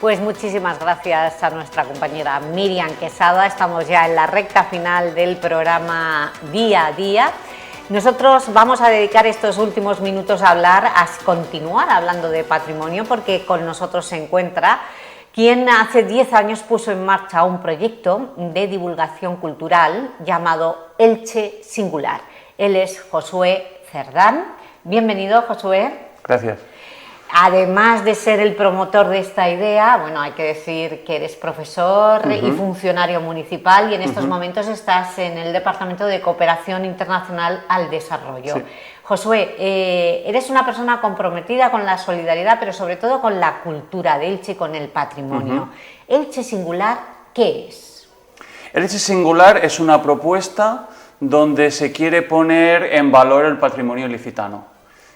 Pues muchísimas gracias a nuestra compañera Miriam Quesada. Estamos ya en la recta final del programa Día a Día. Nosotros vamos a dedicar estos últimos minutos a continuar hablando de patrimonio, porque con nosotros se encuentra quien hace 10 años puso en marcha un proyecto de divulgación cultural llamado Elche Singular. Él es Josué Cerdán. Bienvenido, Josué. Gracias. Además de ser el promotor de esta idea, bueno, hay que decir que eres profesor y funcionario municipal y en estos momentos estás en el Departamento de Cooperación Internacional al Desarrollo. Sí. Josué, eres una persona comprometida con la solidaridad, pero sobre todo con la cultura de Elche y con el patrimonio. ¿Elche Singular qué es? Elche Singular es una propuesta donde se quiere poner en valor el patrimonio ilicitano.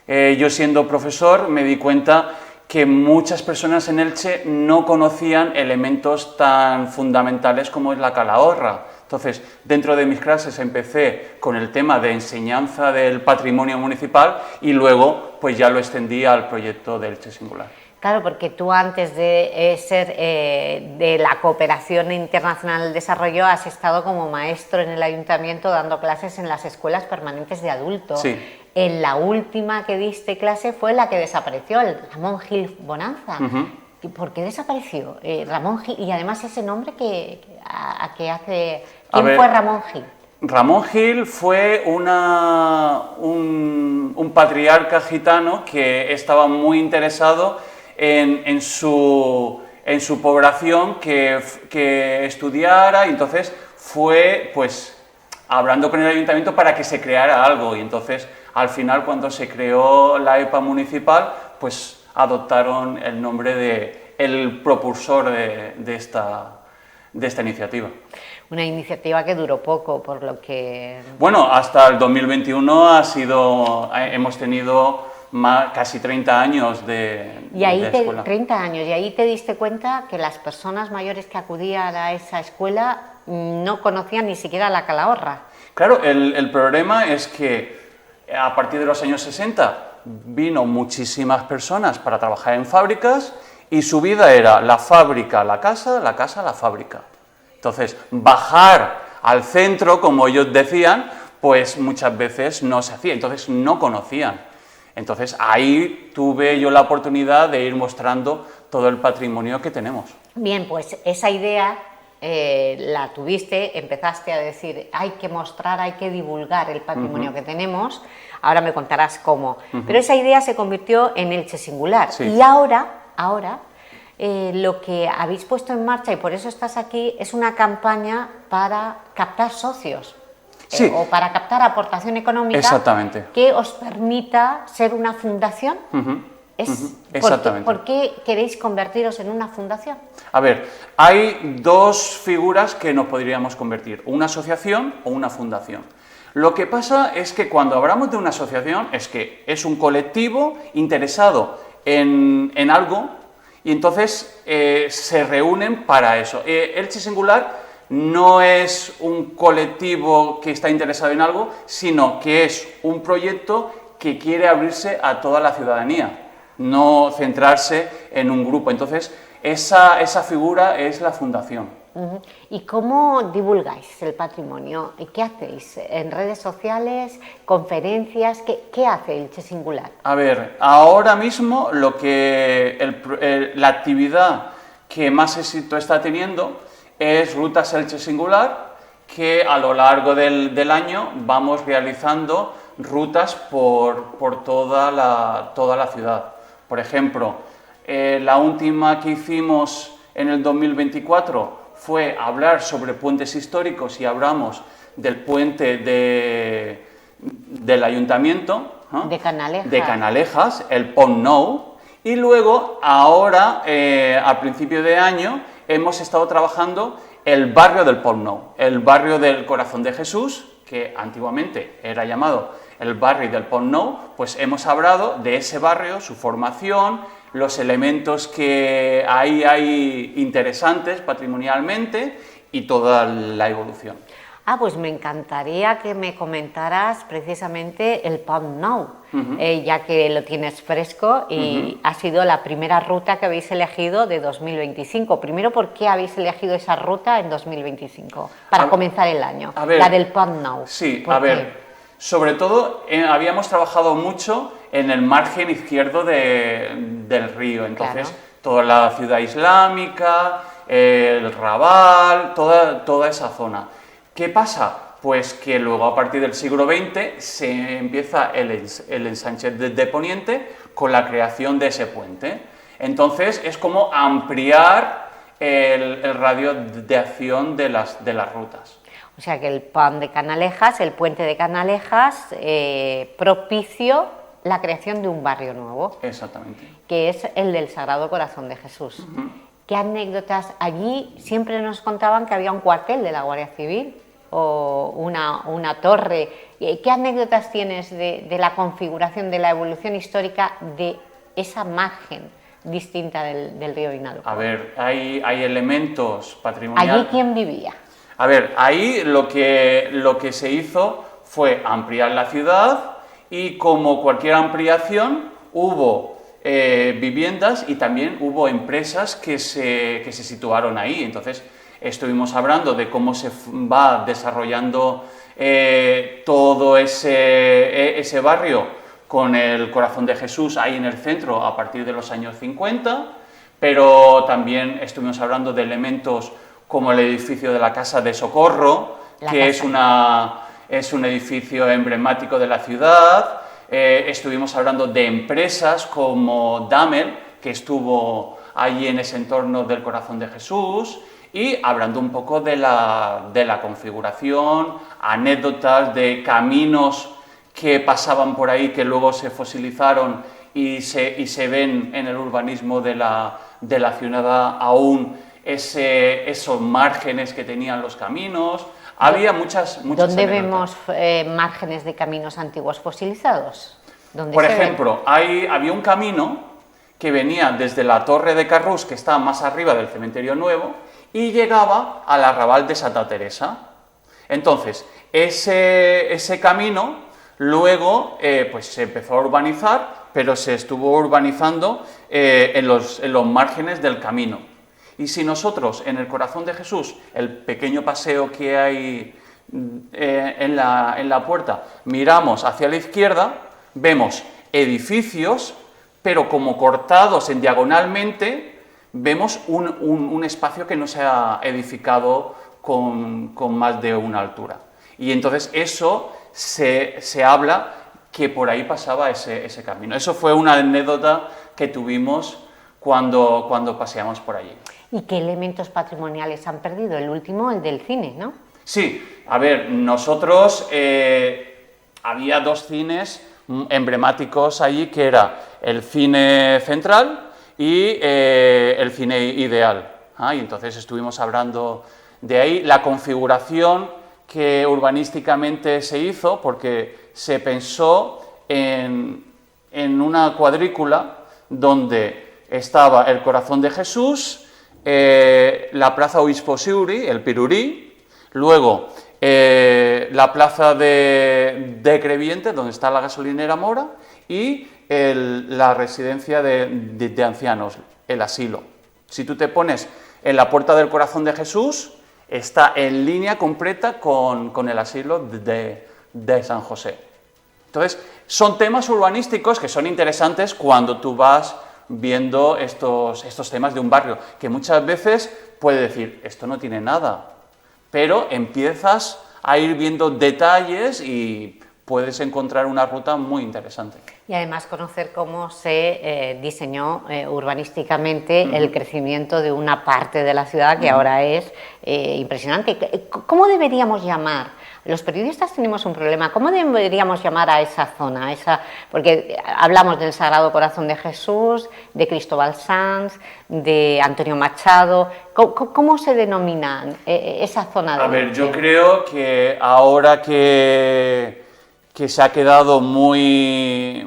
Yo, siendo profesor, me di cuenta que muchas personas en Elche no conocían elementos tan fundamentales como es la calahorra. Entonces, dentro de mis clases empecé con el tema de enseñanza del patrimonio municipal y luego pues ya lo extendí al proyecto de Elche Singular. Claro, porque tú antes de ser de la Cooperación Internacional del Desarrollo has estado como maestro en el ayuntamiento dando clases en las escuelas permanentes de adultos. Sí. En la última que diste clase fue la que desapareció, el Ramón Gil Bonanza. ¿Por qué desapareció Ramón Gil? Y además ese nombre que hace... ¿Quién fue Ramón Gil? Ramón Gil fue un patriarca gitano que estaba muy interesado en su población que estudiara, y entonces fue pues hablando con el ayuntamiento para que se creara algo, y entonces al final, cuando se creó la EPA municipal, pues adoptaron el nombre de el propulsor de esta iniciativa. Una iniciativa que duró poco, por lo que... Bueno, hasta el 2021 hemos tenido casi 30 años de escuela. 30 años, y ahí te diste cuenta que las personas mayores que acudían a esa escuela no conocían ni siquiera la calahorra. Claro, el problema es que a partir de los años 60 vino muchísimas personas para trabajar en fábricas y su vida era la fábrica, la casa, la fábrica. Entonces, bajar al centro, como ellos decían, pues muchas veces no se hacía, entonces no conocían. Entonces ahí tuve yo la oportunidad de ir mostrando todo el patrimonio que tenemos. Bien, pues esa idea la tuviste, empezaste a decir hay que mostrar, hay que divulgar el patrimonio que tenemos, ahora me contarás cómo, pero esa idea se convirtió en Elche Singular. Sí. Y ahora lo que habéis puesto en marcha, y por eso estás aquí, es una campaña para captar socios. Sí. O para captar aportación económica. Exactamente. Que os permita ser una fundación. Exactamente. ¿Por qué queréis convertiros en una fundación? A ver, hay dos figuras que nos podríamos convertir, una asociación o una fundación. Lo que pasa es que cuando hablamos de una asociación es que es un colectivo interesado en algo y entonces se reúnen para eso. Elche Singular no es un colectivo que está interesado en algo, sino que es un proyecto que quiere abrirse a toda la ciudadanía, no centrarse en un grupo. Entonces, esa figura es la fundación. ¿Y cómo divulgáis el patrimonio? ¿Qué hacéis? ¿En redes sociales? ¿Conferencias? ¿Qué hace Elche Singular? A ver, ahora mismo la actividad que más éxito está teniendo es Rutas Elche Singular, que a lo largo del año vamos realizando rutas por toda la ciudad. Por ejemplo, la última que hicimos en el 2024 fue hablar sobre puentes históricos y hablamos del puente del ayuntamiento, ¿no? De Canalejas. De Canalejas, el Pont Nou, y luego ahora, a principio de año, hemos estado trabajando el barrio del Pont Nou, el barrio del Corazón de Jesús, que antiguamente era llamado el barrio del Pont Nou. Pues hemos hablado de ese barrio, su formación, los elementos que ahí hay interesantes patrimonialmente y toda la evolución. Ah, pues me encantaría que me comentaras precisamente el Pont Nou, ya que lo tienes fresco y ha sido la primera ruta que habéis elegido de 2025. Primero, ¿por qué habéis elegido esa ruta en 2025 para comenzar el año? La del Pont Nou. Sí, a ver, sobre todo habíamos trabajado mucho en el margen izquierdo del río, entonces toda la ciudad islámica, el Raval, toda esa zona. ¿Qué pasa? Pues que luego a partir del siglo XX se empieza el ensanche de Poniente con la creación de ese puente. Entonces es como ampliar el radio de acción de las rutas. O sea que el puente de Canalejas, propició la creación de un barrio nuevo. Exactamente. Que es el del Sagrado Corazón de Jesús. ¿Qué anécdotas? Allí siempre nos contaban que había un cuartel de la Guardia Civil o una torre. ¿Qué anécdotas tienes de la configuración, de la evolución histórica de esa margen distinta del río Vinalopó? A ver, hay elementos patrimoniales. ¿Allí quién vivía? A ver, ahí lo que se hizo fue ampliar la ciudad y, como cualquier ampliación, hubo viviendas y también hubo empresas que se situaron ahí. Entonces estuvimos hablando de cómo se va desarrollando todo ese barrio con el Corazón de Jesús ahí en el centro a partir de los años 50, pero también estuvimos hablando de elementos como el edificio de la Casa de Socorro, que es un edificio emblemático de la ciudad. Estuvimos hablando de empresas como Damel, que estuvo allí en ese entorno del Corazón de Jesús, y hablando un poco de la configuración, anécdotas de caminos que pasaban por ahí, que luego se fosilizaron y se ven en el urbanismo de la ciudad aún esos márgenes que tenían los caminos. Había muchas ¿Dónde anécdotas. vemos márgenes de caminos antiguos fosilizados? Por ejemplo, había un camino que venía desde la Torre de Carrús, que está más arriba del Cementerio Nuevo, y llegaba al arrabal de Santa Teresa. Entonces, ese camino luego pues se empezó a urbanizar, pero se estuvo urbanizando en los márgenes del camino. Y si nosotros, en el Corazón de Jesús, el pequeño paseo que hay en la puerta, miramos hacia la izquierda, vemos edificios, pero como cortados en diagonalmente, vemos un espacio que no se ha edificado con más de una altura. Y entonces eso se habla que por ahí pasaba ese camino. Eso fue una anécdota que tuvimos cuando paseamos por allí. ¿Y qué elementos patrimoniales han perdido? El último, el del cine, ¿no? Sí, a ver, nosotros había dos cines emblemáticos allí, que era el Cine Central y el Cine Ideal. Y entonces estuvimos hablando de ahí, la configuración que urbanísticamente se hizo, porque se pensó en una cuadrícula donde estaba el Corazón de Jesús, la Plaza Obispo Siuri, el Pirurí, luego la Plaza de Creviente, donde está la gasolinera Mora, y la residencia de ancianos, el asilo. Si tú te pones en la Puerta del Corazón de Jesús, está en línea completa con el asilo de San José. Entonces, son temas urbanísticos que son interesantes cuando tú vas viendo estos temas de un barrio, que muchas veces puede decir, esto no tiene nada, pero empiezas a ir viendo detalles y puedes encontrar una ruta muy interesante. Y además conocer cómo se diseñó urbanísticamente el crecimiento de una parte de la ciudad que ahora es impresionante. ¿Cómo deberíamos llamar? Los periodistas tenemos un problema. ¿Cómo deberíamos llamar a esa zona? Porque hablamos del Sagrado Corazón de Jesús, de Cristóbal Sanz, de Antonio Machado. ¿Cómo se denomina esa zona? A ver, yo creo que ahora que que se ha quedado muy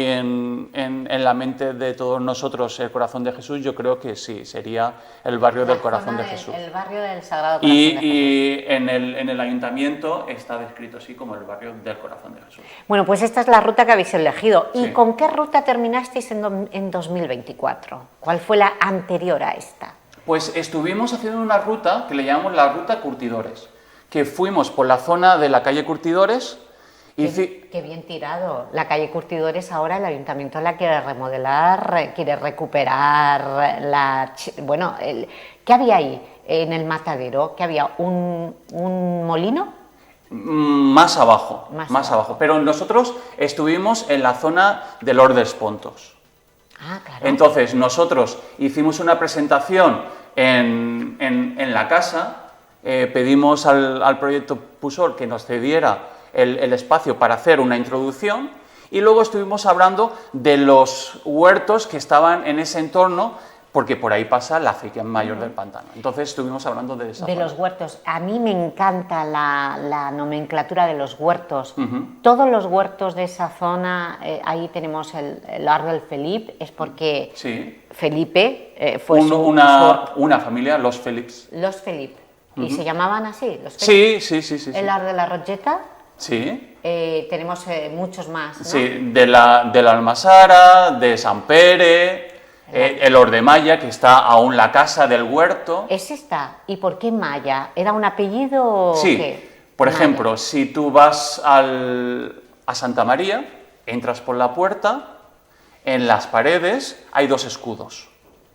en la mente de todos nosotros, el Corazón de Jesús, yo creo que sí, sería el barrio del Corazón de Jesús. El barrio del Sagrado Corazón de Jesús. Y en el ayuntamiento está descrito así como el barrio del Corazón de Jesús. Bueno, pues esta es la ruta que habéis elegido. ¿Y Sí. con qué ruta terminasteis en 2024? ¿Cuál fue la anterior a esta? Pues estuvimos haciendo una ruta que le llamamos la Ruta Curtidores, que fuimos por la zona de la calle Curtidores. Qué bien tirado. La calle Curtidores ahora el ayuntamiento la quiere remodelar, quiere recuperar bueno, ¿qué había ahí en el matadero? ¿Qué había? ¿Un molino? Más abajo, Más abajo. Pero nosotros estuvimos en la zona de Lord dels Pontos. Ah, claro. Entonces nosotros hicimos una presentación en la casa, pedimos al proyecto Pusol que nos cediera el espacio para hacer una introducción y luego estuvimos hablando de los huertos que estaban en ese entorno, porque por ahí pasa la acequia mayor del pantano. Entonces estuvimos hablando de esa De zona. los huertos. A mí me encanta la nomenclatura de los huertos. Ujú. Todos los huertos de esa zona, ahí tenemos el Hort del Felip, es porque Sí. Felipe fue una familia, los Felips. los Felip. ¿Y se llamaban así? Los Felip. Sí. El Hort de la Rotlleta, Sí. tenemos muchos más, ¿no? Sí, de la Almazara, de Sant Pere, el Hort de Maya, que está aún la casa del huerto. Es esta. ¿Y por qué Maya? ¿Era un apellido o Sí, qué? por Maya. ejemplo, si tú vas a Santa María, entras por la puerta, en las paredes hay dos escudos.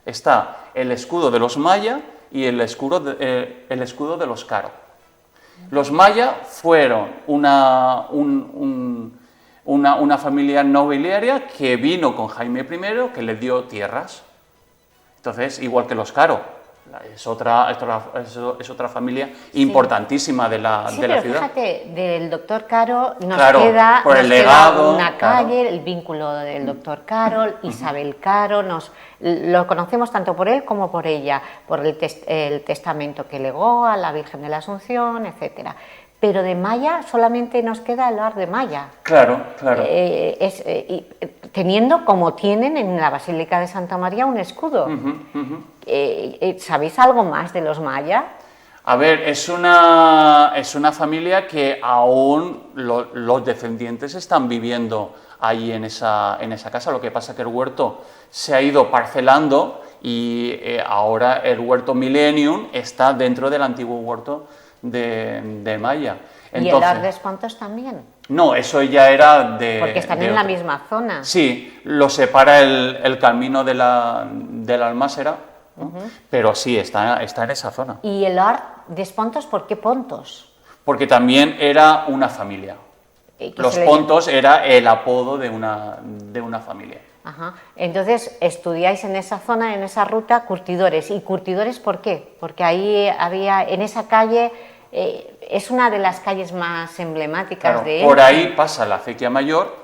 Está el escudo de los Maya y el escudo de los Caro. Los Maya fueron una familia nobiliaria que vino con Jaime I, que le dio tierras. Entonces, igual que los Caro, es otra familia importantísima de la Sí, ciudad. pero fíjate, del doctor Caro nos Claro, queda, por el nos queda legado, una claro. calle, el vínculo del doctor Caro, Isabel Caro, lo conocemos tanto por él como por ella, por el testamento que legó a la Virgen de la Asunción, etcétera. Pero de Maya solamente nos queda el Hort de Maya. Claro. Teniendo como tienen en la Basílica de Santa María un escudo. ¿Sabéis algo más de los Maya? A ver, es una familia que aún los descendientes están viviendo ahí en esa casa. Lo que pasa es que el huerto se ha ido parcelando y ahora el huerto Millennium está dentro del antiguo huerto de Maya. ¿Y el Hort dels Pontos también? No, eso ya era de... Porque están en la misma zona. Sí, lo separa el camino de la Almásera, ¿no? Pero sí, está en esa zona. ¿Y el Hort dels Pontos por qué Pontos? Porque también era una familia. Los Pontos era el apodo de una familia. Ajá. Entonces, estudiáis en esa zona, en esa ruta, curtidores. ¿Y curtidores por qué? Porque ahí había, en esa calle, es una de las calles más emblemáticas Claro, de por ahí pasa la acequia mayor.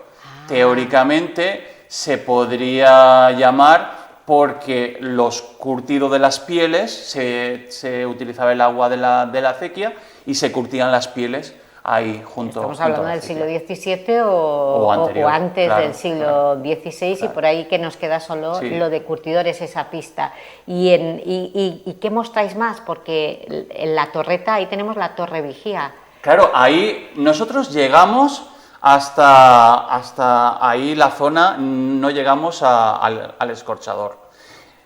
Teóricamente se podría llamar porque los curtidos de las pieles se utilizaba el agua de la acequia y se curtían las pieles ahí junto. Estamos junto a hablando la del acequia. siglo XVII o antes claro, del siglo XVI, claro. Y por ahí que nos queda solo Sí. lo de curtidores, esa pista. ¿Y qué mostráis más? Porque en la torreta, ahí tenemos la Torre Vigía. Claro, ahí nosotros llegamos hasta ahí la zona, no llegamos al escorchador.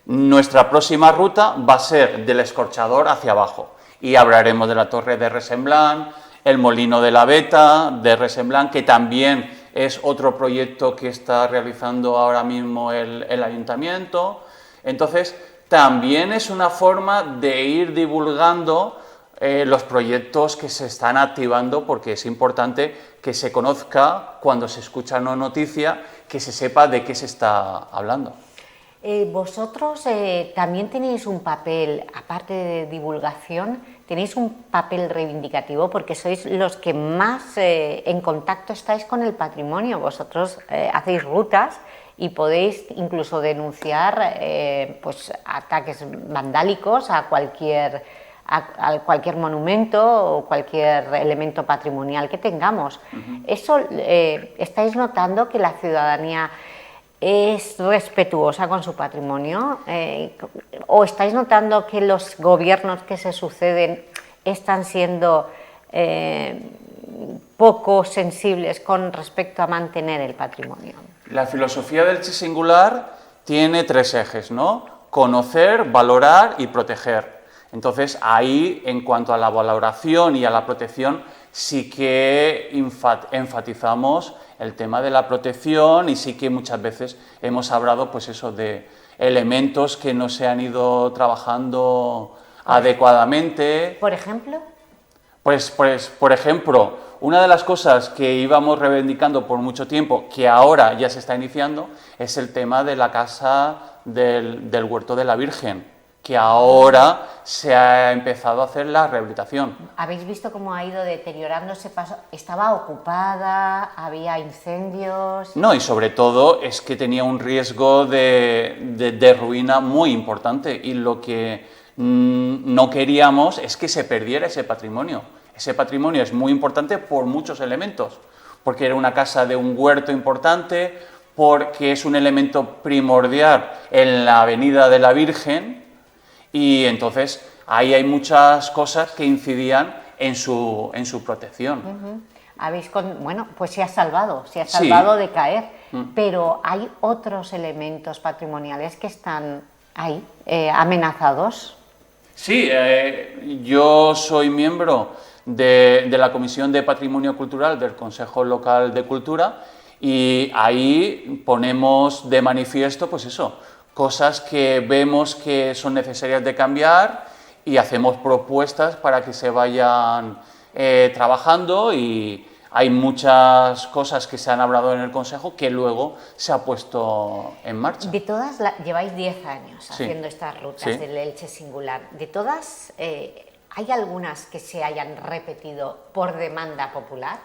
Nuestra próxima ruta va a ser del escorchador hacia abajo y hablaremos de la Torre de Resemblán, el Molino de la Veta de Resemblán, que también es otro proyecto que está realizando ahora mismo el ayuntamiento. Entonces, también es una forma de ir divulgando los proyectos que se están activando, porque es importante que se conozca cuando se escucha una noticia, que se sepa de qué se está hablando. Vosotros también tenéis un papel, aparte de divulgación, tenéis un papel reivindicativo porque sois los que más en contacto estáis con el patrimonio. Vosotros hacéis rutas y podéis incluso denunciar pues, ataques vandálicos a cualquier a cualquier monumento o cualquier elemento patrimonial que tengamos. Eso, ¿estáis notando que la ciudadanía es respetuosa con su patrimonio? ¿O estáis notando que los gobiernos que se suceden están siendo poco sensibles con respecto a mantener el patrimonio? La filosofía del Elche Singular tiene 3 ejes, ¿no? Conocer, valorar y proteger. Entonces, ahí, en cuanto a la valoración y a la protección, sí que enfatizamos el tema de la protección y sí que muchas veces hemos hablado, pues eso, de elementos que no se han ido trabajando adecuadamente. ¿Por ejemplo? Pues, por ejemplo, una de las cosas que íbamos reivindicando por mucho tiempo, que ahora ya se está iniciando, es el tema de la casa del Huerto de la Virgen, que ahora se ha empezado a hacer la rehabilitación. ¿Habéis visto cómo ha ido deteriorándose? ¿Estaba ocupada? ¿Había incendios? No, y sobre todo es que tenía un riesgo de ruina muy importante, y lo que no queríamos es que se perdiera ese patrimonio. Ese patrimonio es muy importante por muchos elementos, porque era una casa de un huerto importante, porque es un elemento primordial en la Avenida de la Virgen, y entonces ahí hay muchas cosas que incidían en su protección. Bueno, pues se ha salvado Sí. de caer, pero hay otros elementos patrimoniales que están ahí, amenazados. Sí, yo soy miembro de la Comisión de Patrimonio Cultural del Consejo Local de Cultura, y ahí ponemos de manifiesto, pues eso, cosas que vemos que son necesarias de cambiar, y hacemos propuestas para que se vayan trabajando, y hay muchas cosas que se han hablado en el Consejo que luego se ha puesto en marcha. De todas, lleváis 10 años Sí. haciendo estas rutas Sí. del Elche Singular. De todas, ¿hay algunas que se hayan repetido por demanda popular?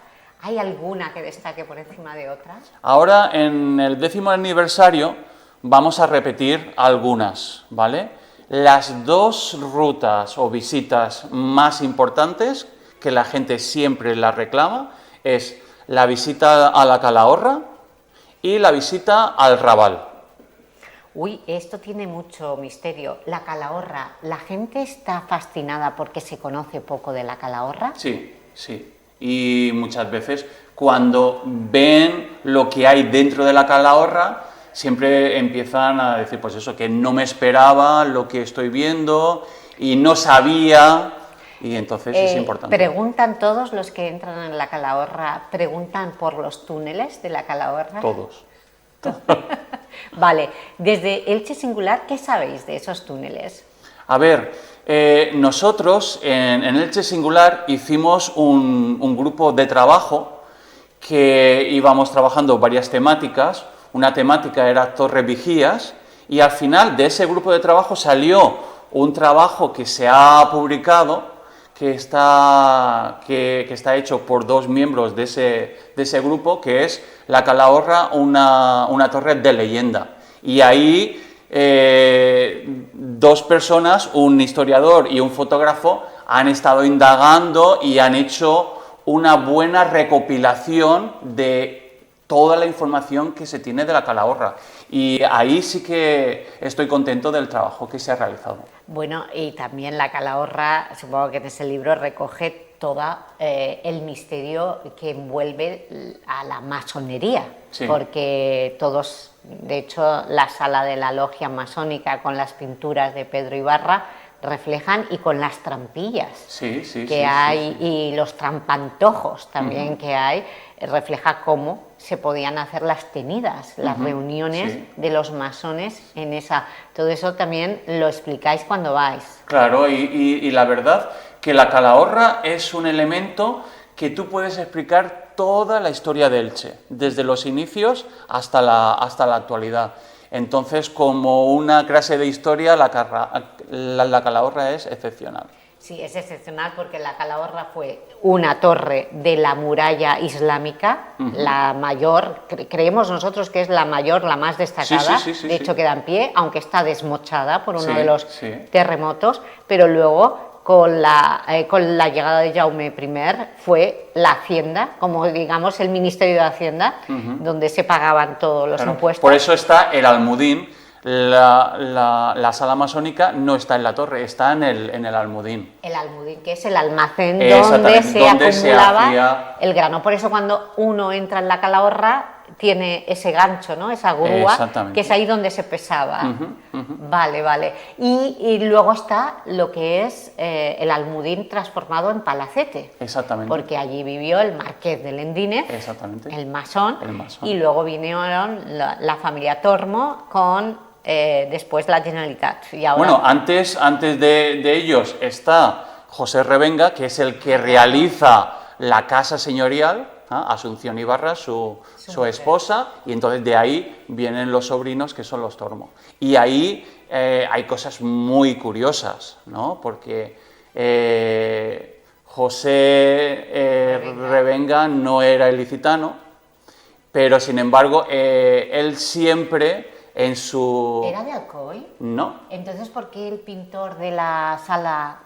¿Hay alguna que destaque por encima de otras? Ahora, en el 10º aniversario, vamos a repetir algunas, ¿vale? Las 2 rutas o visitas más importantes, que la gente siempre las reclama, es la visita a la Calahorra y la visita al Raval. Uy, esto tiene mucho misterio. La Calahorra, ¿la gente está fascinada porque se conoce poco de la Calahorra? Sí, sí. Y muchas veces, cuando ven lo que hay dentro de la Calahorra, siempre empiezan a decir, pues eso, que no me esperaba lo que estoy viendo y no sabía, y entonces es importante. ¿Preguntan todos los que entran en la Calahorra, preguntan por los túneles de la Calahorra? Todos. Vale, desde Elche Singular, ¿qué sabéis de esos túneles? A ver, nosotros en Elche Singular hicimos un grupo de trabajo que íbamos trabajando varias temáticas. Una temática era Torres Vigías, y al final de ese grupo de trabajo salió un trabajo que se ha publicado, que está hecho por 2 miembros de ese grupo, que es La Calahorra, una torre de leyenda. Y ahí 2 personas, un historiador y un fotógrafo, han estado indagando y han hecho una buena recopilación de toda la información que se tiene de la Calahorra. Y ahí sí que estoy contento del trabajo que se ha realizado. Bueno, y también la Calahorra, supongo que en ese libro recoge todo el misterio que envuelve a la masonería, Sí. porque todos, de hecho, la sala de la logia masónica con las pinturas de Pedro Ibarra reflejan, y con las trampillas que hay, y los trampantojos también que hay, refleja cómo se podían hacer las tenidas, las reuniones de los masones en esa... Todo eso también lo explicáis cuando vais. Claro, y la verdad que la Calahorra es un elemento que tú puedes explicar toda la historia de Elche, desde los inicios hasta la actualidad. Entonces, como una clase de historia, la Calahorra es excepcional. Sí, es excepcional porque la Calahorra fue una torre de la muralla islámica, la mayor, creemos nosotros que es la mayor, la más destacada, de hecho queda en pie, aunque está desmochada por uno de los terremotos, pero luego con la llegada de Jaume I fue la Hacienda, como digamos el Ministerio de Hacienda, donde se pagaban todos los impuestos. Por eso está el Almudín. La sala masónica no está en la torre, está en el Almudín. El Almudín, que es el almacén donde se acumulaba el grano. Por eso cuando uno entra en la Calahorra tiene ese gancho, ¿no? Esa grúa, que es ahí donde se pesaba. Vale, vale. Y luego está lo que es el Almudín transformado en palacete. Exactamente. Porque allí vivió el marqués de Lendínez, el masón, y luego vinieron la familia Tormo con después la Generalitat. Y ahora... Bueno, antes de ellos está José Revenga, que es el que realiza la casa señorial, Asunción Ibarra, su esposa, y entonces de ahí vienen los sobrinos, que son los Tormo. Y ahí hay cosas muy curiosas, ¿no? Porque José Revenga no era ilicitano, pero sin embargo él siempre en su... ¿Era de Alcoy? No. Entonces, ¿por qué el pintor de la sala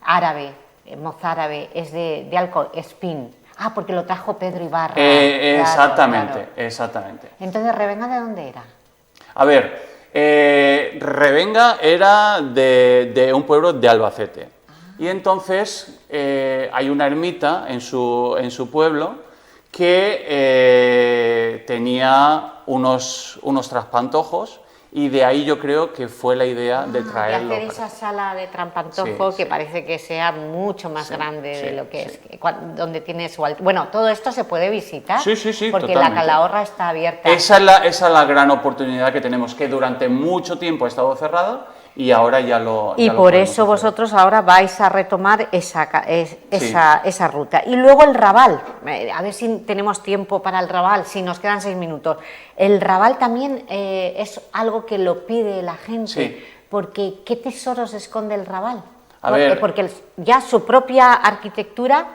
árabe, mozárabe, es de Alcoy, Espín? Ah, porque lo trajo Pedro Ibarra. Exactamente, claro. exactamente. Entonces, ¿Revenga de dónde era? A ver, Revenga era de un pueblo de Albacete. Y entonces hay una ermita en su pueblo que tenía unos traspantojos, y de ahí yo creo que fue la idea de traerlo. De hacer esa sala de trampantojo, sí, que sí. parece que sea mucho más grande de lo que es, donde tiene su... Bueno, todo esto se puede visitar, sí, porque totalmente. la Calahorra está abierta. Esa es la gran oportunidad que tenemos, que durante mucho tiempo ha estado cerrada, y ahora ya lo... Y por eso vosotros ahora vais a retomar esa ruta. Y luego el Raval, a ver si tenemos tiempo para el Raval, si nos quedan 6 minutos. El Raval también es algo que lo pide la gente, porque ¿qué tesoros esconde el Raval? Porque ya su propia arquitectura,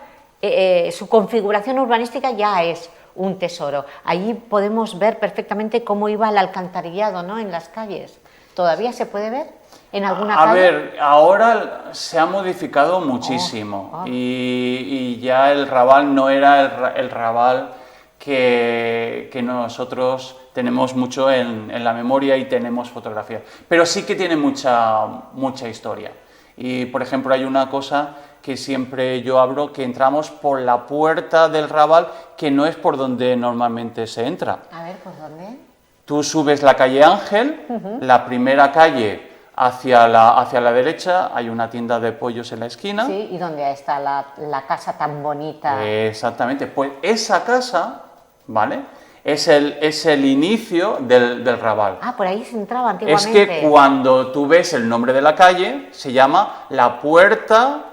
su configuración urbanística ya es un tesoro. Allí podemos ver perfectamente cómo iba el alcantarillado, ¿no?, en las calles. ¿Todavía se puede ver en alguna calle? A ver, ahora se ha modificado muchísimo y ya el Raval no era el Raval que nosotros tenemos mucho en la memoria y tenemos fotografías, pero sí que tiene mucha historia. Y, por ejemplo, hay una cosa que siempre yo hablo, que entramos por la puerta del Raval, que no es por donde normalmente se entra. A ver, ¿por dónde? Tú subes la calle Ángel, la primera calle hacia la derecha, hay una tienda de pollos en la esquina. Sí, y donde está la casa tan bonita. Exactamente, pues esa casa, ¿vale?, es el inicio del Raval. Ah, por ahí se entraba antiguamente. Es que cuando tú ves el nombre de la calle, se llama la Puerta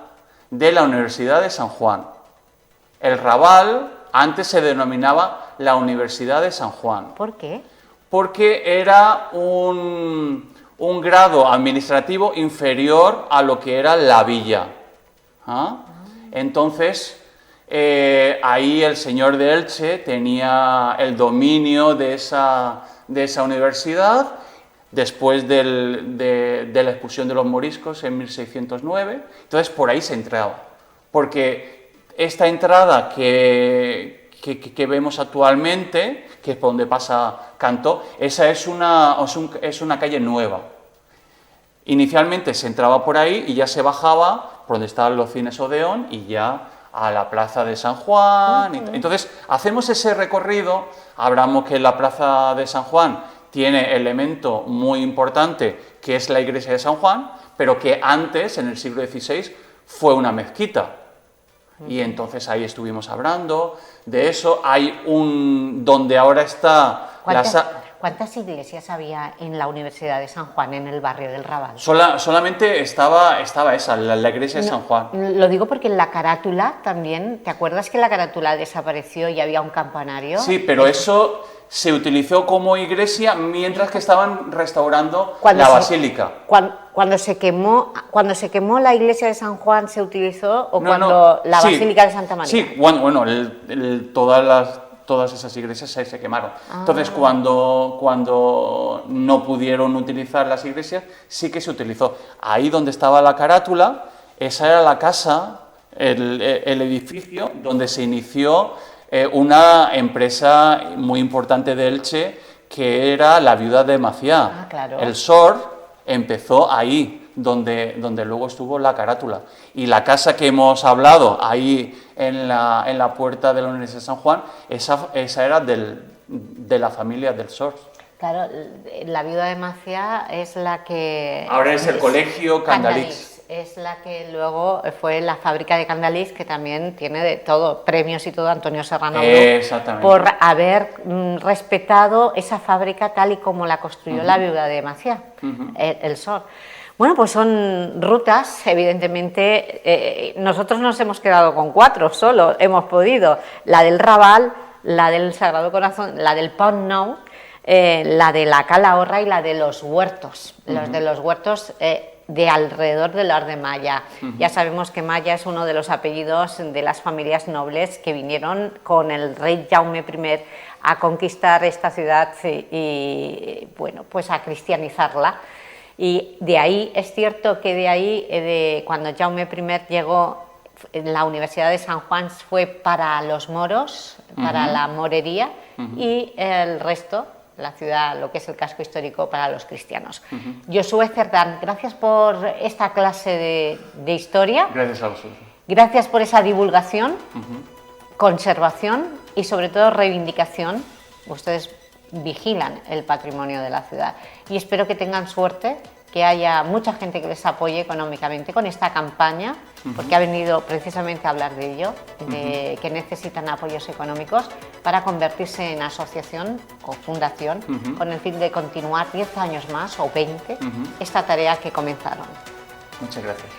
de la Universidad de San Juan. El Raval antes se denominaba la Universidad de San Juan. ¿Por qué? Porque era un grado administrativo inferior a lo que era la villa. Entonces, ahí el señor de Elche tenía el dominio de esa universidad, después de la expulsión de los moriscos en 1609, entonces por ahí se entraba. Porque esta entrada que vemos actualmente, que es por donde pasa Cantó, esa es una calle nueva. Inicialmente se entraba por ahí y ya se bajaba por donde estaban los cines Odeón y ya a la plaza de San Juan. Entonces hacemos ese recorrido, hablamos que la plaza de San Juan tiene elemento muy importante, que es la iglesia de San Juan, pero que antes, en el siglo XVI, fue una mezquita. Y entonces ahí estuvimos hablando de eso. Hay donde ahora está... ¿Cuántas iglesias había en la Universidad de San Juan, en el barrio del Raval? Solamente estaba esa, la iglesia de San Juan. Lo digo porque en la carátula también, ¿te acuerdas que la carátula desapareció y había un campanario? Sí, pero eso se utilizó como iglesia mientras que estaban restaurando la basílica. Cuando se quemó la iglesia de San Juan, ¿se utilizó? ¿O la basílica de Santa María? Sí, bueno, todas esas iglesias se quemaron. Entonces, cuando no pudieron utilizar las iglesias, sí que se utilizó. Ahí donde estaba la carátula, esa era la casa, el edificio donde se inició una empresa muy importante de Elche, que era la Viuda de Maciá. Claro. El SOR empezó ahí, donde luego estuvo la carátula. Y la casa que hemos hablado, ahí en la puerta de la Universidad de San Juan, esa era de la familia del SOR. Claro, la Viuda de Maciá es la que... Ahora es el colegio Candalix. Es la que luego fue la fábrica de Candalix, que también tiene de todo, premios y todo, Antonio Serrano Bru, por haber respetado esa fábrica tal y como la construyó la Viuda de Maciá, el SOR. Bueno, pues son rutas, evidentemente, nosotros nos hemos quedado con 4 solo, hemos podido, la del Raval, la del Sagrado Corazón, la del Pont Nou, la de la Calahorra y la de los huertos, los de los huertos de alrededor del Ar de Malla. Ya sabemos que Malla es uno de los apellidos de las familias nobles que vinieron con el rey Jaume I a conquistar esta ciudad y bueno, pues a cristianizarla. Y de ahí, es cierto que de ahí, cuando Jaume I llegó, la Universidad de San Juan fue para los moros, para la morería, y el resto, la ciudad, lo que es el casco histórico, para los cristianos. Josué Cerdán, gracias por esta clase de historia. Gracias a vosotros. Gracias por esa divulgación, conservación y sobre todo reivindicación. Ustedes vigilan el patrimonio de la ciudad y espero que tengan suerte, que haya mucha gente que les apoye económicamente con esta campaña, porque ha venido precisamente a hablar de ello, de que necesitan apoyos económicos para convertirse en asociación o fundación con el fin de continuar 10 años más o 20 esta tarea que comenzaron. Muchas gracias.